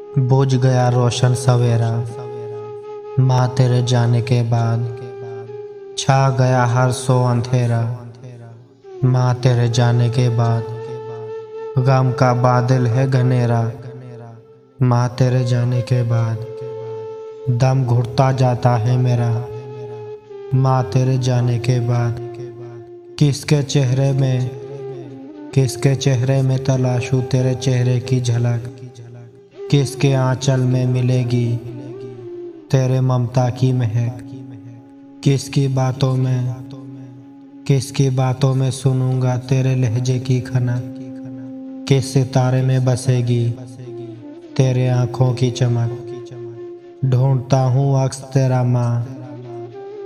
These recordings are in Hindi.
बुझ गया रोशन सवेरा, माँ तेरे जाने के बाद। छा गया हर सो अंधेरा, माँ तेरे जाने के बाद। गम का बादल है घनेरा, माँ तेरे जाने के बाद। दम घुटता जाता है मेरा, माँ तेरे जाने के बाद। किसके चेहरे में तलाशूं तेरे चेहरे की झलक। किसके आंचल में मिलेगी तेरे ममता की महक। किसकी बातों में सुनूंगा तेरे लहजे की खनक। किस सितारे में बसेगी तेरे आँखों की चमक। ढूंढता हूँ अक्स तेरा माँ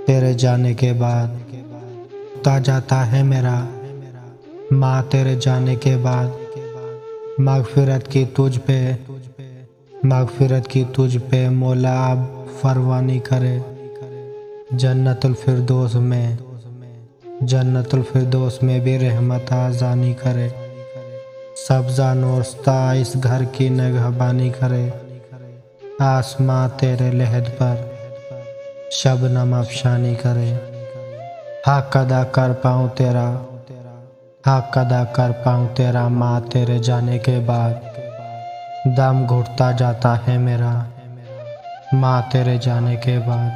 तेरे जाने के बाद। ता जाता है मेरा माँ तेरे जाने के बाद। मगफिरत की तुझ पे मौला अब फरमानी करे। जन्नतुल फिरदौस में भी रहमत आज़ानी करे। सब्ज़ा नोस्ता इस घर की निगहबानी करे। आसमां तेरे लहद पर शबनम अफशानी करे। हक अदा कर पाऊँ तेरा माँ तेरे जाने के बाद। दम घुटता जाता है मेरा माँ तेरे जाने के बाद।